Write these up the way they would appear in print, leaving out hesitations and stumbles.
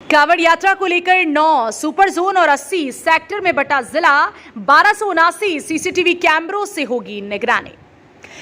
कांवड़ यात्रा को लेकर 9 सुपर जोन और 80 सेक्टर में बटा जिला 1279 सीसीटीवी कैमरों से होगी निगरानी।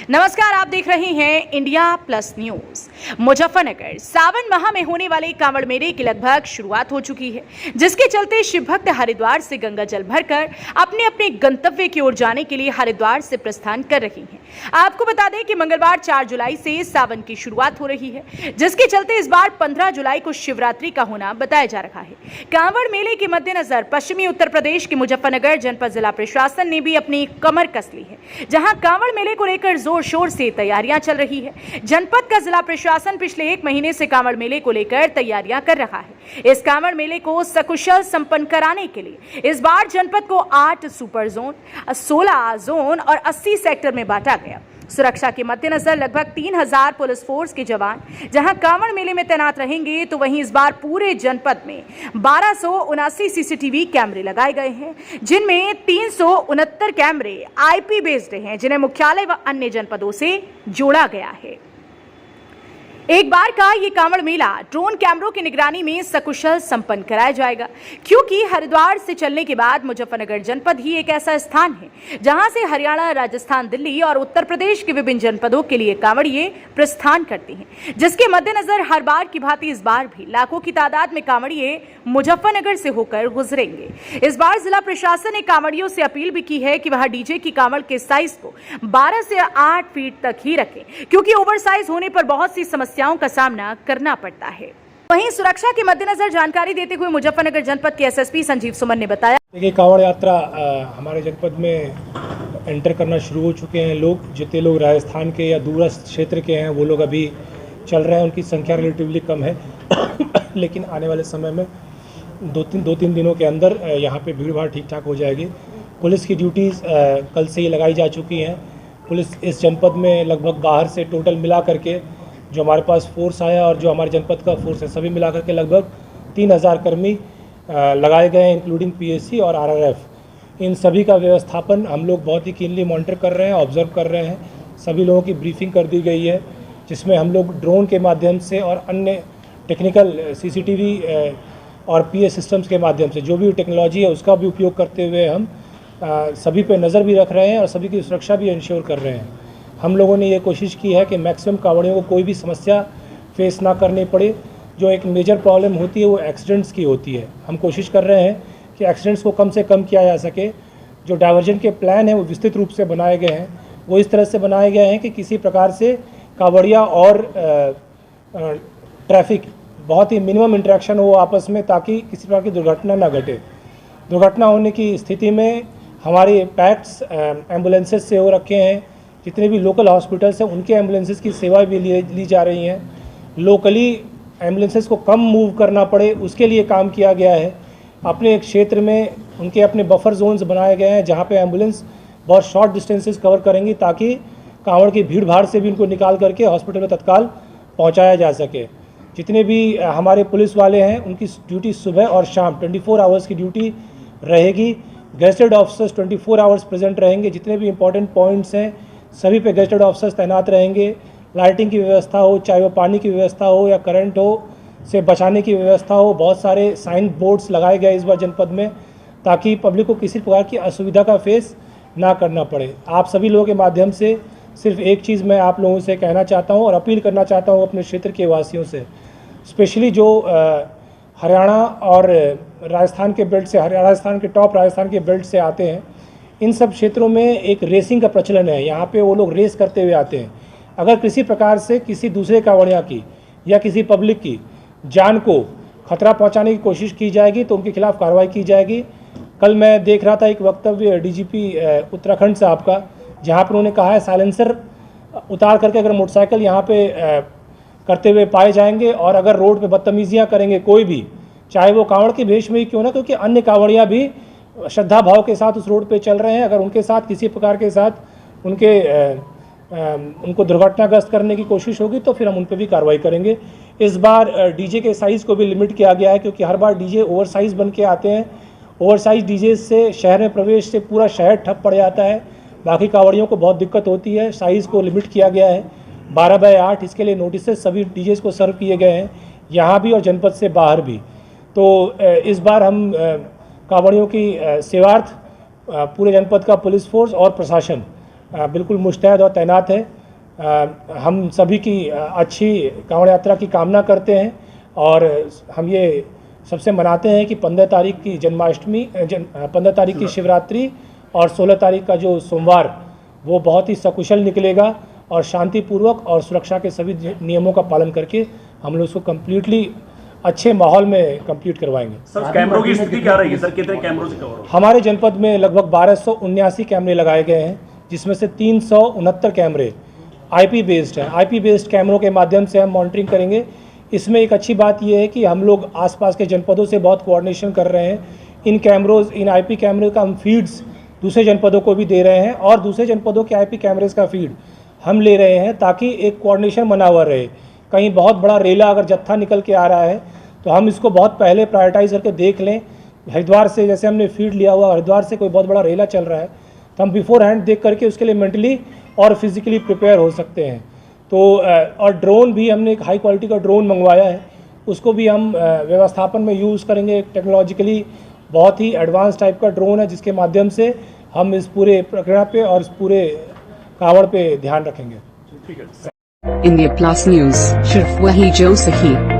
नमस्कार, आप देख रहे हैं इंडिया प्लस न्यूज। मुजफ्फरनगर सावन माह में होने वाले कांवड़ मेले की लगभग शुरुआत हो चुकी है, जिसके चलते शिव भक्त हरिद्वार से गंगा जल भरकर अपने अपने गंतव्य की ओर जाने के लिए हरिद्वार से प्रस्थान कर रही हैं। आपको बता दें कि मंगलवार 4 जुलाई से सावन की शुरुआत हो रही है, जिसके चलते इस बार 15 जुलाई को शिवरात्रि का होना बताया जा रहा है। कांवड़ मेले के मद्देनजर पश्चिमी उत्तर प्रदेश के मुजफ्फरनगर जनपद जिला प्रशासन ने भी अपनी कमर कस ली है, जहां कांवड़ मेले को लेकर जोर शोर से तैयारियां चल रही है। जनपद का जिला प्रशासन पिछले 1 महीने से कांवड़ मेले को लेकर तैयारियां कर रहा है। इस कांवड़ मेले को सकुशल संपन्न कराने के लिए इस बार जनपद को 8 सुपर जोन, 16 जोन और 80 सेक्टर में बांटा गया। सुरक्षा के मद्देनजर लगभग 3000 पुलिस फोर्स के जवान जहां कांवड़ मेले में तैनात रहेंगे, तो वहीं इस बार पूरे जनपद में 1279 सीसीटीवी कैमरे लगाए गए हैं, जिनमें 369 कैमरे आईपी बेस्ड हैं, जिन्हें मुख्यालय व अन्य जनपदों से जोड़ा गया है। एक बार का ये कांवड़ मेला ड्रोन कैमरों की निगरानी में सकुशल संपन्न कराया जाएगा, क्योंकि हरिद्वार से चलने के बाद मुजफ्फरनगर जनपद ही एक ऐसा स्थान है जहां से हरियाणा, राजस्थान, दिल्ली और उत्तर प्रदेश के विभिन्न जनपदों के लिए कांवड़िए प्रस्थान करते हैं, जिसके मद्देनजर हर बार की भांति इस बार भी लाखों की तादाद में कांवड़िए मुजफ्फरनगर से होकर गुजरेंगे। इस बार जिला प्रशासन ने कांवड़ियों से अपील भी की है कि वह डीजे की कांवड़ के साइज को 12 से 8 फीट तक ही रखें, क्योंकि ओवर साइज होने पर बहुत सी समस्याओं का सामना करना पड़ता है। वहीं सुरक्षा के मद्देनजर जानकारी देते हुए मुजफ्फरनगर जनपद के एसएसपी संजीव सुमन ने बताया, देखिए, कांवड़ यात्रा हमारे जनपद में एंटर करना शुरू हो चुके हैं। लोग जितने लोग राजस्थान के या दूरस्थ क्षेत्र के हैं, वो लोग अभी चल रहे हैं। उनकी संख्या रिलेटिवली कम है लेकिन आने वाले समय में 2-3 दिनों के अंदर यहाँ पे भीड़ भाड़ ठीक ठाक हो जाएगी। पुलिस की ड्यूटीज़ कल से ही लगाई जा चुकी हैं। पुलिस इस जनपद में लगभग बाहर से टोटल मिला करके जो हमारे पास फोर्स आया और जो हमारे जनपद का फोर्स है, सभी मिला करके लगभग 3000 कर्मी लगाए गए हैं, इंक्लूडिंग पीएससी और आरआरएफ। इन सभी का व्यवस्थापन हम लोग बहुत ही कीनली मॉनिटर कर रहे हैं, ऑब्जर्व कर रहे हैं। सभी लोगों की ब्रीफिंग कर दी गई है, जिसमें हम लोग ड्रोन के माध्यम से और अन्य टेक्निकल सीसीटीवी और पीएस सिस्टम्स के माध्यम से जो भी टेक्नोलॉजी है उसका भी उपयोग करते हुए हम सभी पे नज़र भी रख रहे हैं और सभी की सुरक्षा भी इंश्योर कर रहे हैं। हम लोगों ने ये कोशिश की है कि मैक्सिमम कांवड़ियों को कोई भी समस्या फेस ना करनी पड़े। जो एक मेजर प्रॉब्लम होती है वो एक्सीडेंट्स की होती है। हम कोशिश कर रहे हैं कि एक्सीडेंट्स को कम से कम किया जा सके। जो डाइवर्जन के प्लान हैं वो विस्तृत रूप से बनाए गए हैं, वो इस तरह से बनाए गए हैं कि किसी प्रकार से कांवड़िया और ट्रैफिक बहुत ही मिनिमम इंटरेक्शन हो आपस में, ताकि किसी प्रकार की दुर्घटना ना घटे। दुर्घटना होने की स्थिति में हमारे पैक्ट्स एम्बुलेंसेस से हो रखे हैं। जितने भी लोकल हॉस्पिटल्स हैं उनके एम्बुलेंसेस की सेवा भी ली जा रही हैं। लोकली एम्बुलेंसेस को कम मूव करना पड़े उसके लिए काम किया गया है। अपने क्षेत्र में उनके अपने बफर जोन्स बनाए गए हैं, जहां पे एम्बुलेंस बहुत शॉर्ट डिस्टेंसेस कवर करेंगी, ताकि कांवड़ की भीड़ भाड़ से भी उनको निकाल करके हॉस्पिटल में तत्काल पहुँचाया जा सके। जितने भी हमारे पुलिस वाले हैं उनकी ड्यूटी सुबह और शाम 24 आवर्स की ड्यूटी रहेगी। गेस्टेड ऑफिसर्स 24 आवर्स प्रेजेंट रहेंगे। जितने भी इंपॉर्टेंट पॉइंट्स हैं सभी पे गेस्टेड ऑफिसर्स तैनात रहेंगे। लाइटिंग की व्यवस्था हो, चाहे वो पानी की व्यवस्था हो या करंट हो से बचाने की व्यवस्था हो। बहुत सारे साइन बोर्ड्स लगाए गए इस बार जनपद में, ताकि पब्लिक को किसी प्रकार की असुविधा का फेस ना करना पड़े। आप सभी लोगों के माध्यम से सिर्फ एक चीज़ मैं आप लोगों से कहना चाहता हूँ और अपील करना चाहता हूँ अपने क्षेत्र के वासियों से, स्पेशली जो हरियाणा और राजस्थान के बेल्ट से, राजस्थान के टॉप राजस्थान के बेल्ट से आते हैं। इन सब क्षेत्रों में एक रेसिंग का प्रचलन है। यहाँ पे वो लोग रेस करते हुए आते हैं। अगर किसी प्रकार से किसी दूसरे कांवड़िया की या किसी पब्लिक की जान को खतरा पहुँचाने की कोशिश की जाएगी तो उनके खिलाफ कार्रवाई की जाएगी। कल मैं देख रहा था एक वक्तव्य डीजीपी उत्तराखंड साहब का, जहाँ पर उन्होंने कहा है साइलेंसर उतार करके अगर मोटरसाइकिल यहाँ पे करते हुए पाए जाएंगे और अगर रोड पे बदतमीजियाँ करेंगे कोई भी, चाहे वो कांवड़ के भेष में ही क्यों ना, क्योंकि अन्य कांवड़िया भी श्रद्धा भाव के साथ उस रोड पे चल रहे हैं। अगर उनके साथ किसी प्रकार के साथ उनको दुर्घटनाग्रस्त करने की कोशिश होगी तो फिर हम उन पर भी कार्रवाई करेंगे। इस बार डीजे के साइज़ को भी लिमिट किया गया है, क्योंकि हर बार डीजे ओवर साइज़ बन के आते हैं। ओवर साइज़ डीजे से शहर में प्रवेश से पूरा शहर ठप पड़ जाता है, बाकी कांवड़ियों को बहुत दिक्कत होती है। साइज़ को लिमिट किया गया है 12 बाय 8। इसके लिए नोटिस सभी डीजे को सर्व किए गए हैं, यहाँ भी और जनपद से बाहर भी। तो इस बार हम कांवड़ियों की सेवार्थ पूरे जनपद का पुलिस फोर्स और प्रशासन बिल्कुल मुस्तैद और तैनात है। हम सभी की अच्छी कांवड़ यात्रा की कामना करते हैं और हम ये सबसे मनाते हैं कि 15 तारीख की जन्माष्टमी 15 तारीख की शिवरात्रि और 16 तारीख का जो सोमवार वो बहुत ही सकुशल निकलेगा और शांतिपूर्वक और सुरक्षा के सभी नियमों का पालन करके हम लोग उसको कम्प्लीटली अच्छे माहौल में कंप्लीट करवाएंगे। सर कैमरों की स्थिति क्या रहेगी सर, कितने कैमरों से कवर होगा? हमारे जनपद में लगभग 1279 कैमरे लगाए गए हैं, जिसमें से 369 कैमरे आईपी बेस्ड हैं। आईपी बेस्ड कैमरों के माध्यम से हम मॉनिटरिंग करेंगे। इसमें एक अच्छी बात यह है कि हम लोग आसपास के जनपदों से बहुत कोऑर्डिनेशन कर रहे हैं। इन आईपी कैमरे का हम फीड्स दूसरे जनपदों को भी दे रहे हैं और दूसरे जनपदों के आईपी कैमरेज का फीड हम ले रहे हैं ताकि एक कोऑर्डिनेशन बना हुआ रहे। कहीं बहुत बड़ा रेला अगर जत्था निकल के आ रहा है तो हम इसको बहुत पहले प्रायोरिटाइज करके देख लें। हरिद्वार से जैसे हमने फीड लिया हुआ, हरिद्वार से कोई बहुत बड़ा रेला चल रहा है तो हम बिफोर हैंड देख करके उसके लिए मेंटली और फिजिकली प्रिपेयर हो सकते हैं। तो और ड्रोन भी हमने एक हाई क्वालिटी का ड्रोन मंगवाया है, उसको भी हम व्यवस्थापन में यूज़ करेंगे। टेक्नोलॉजिकली बहुत ही एडवांस टाइप का ड्रोन है जिसके माध्यम से हम इस पूरे प्रक्रिया पे और इस पूरे कावड़ पे ध्यान रखेंगे। ठीक है। इंडिया प्लस न्यूज, सिर्फ वही जो सही।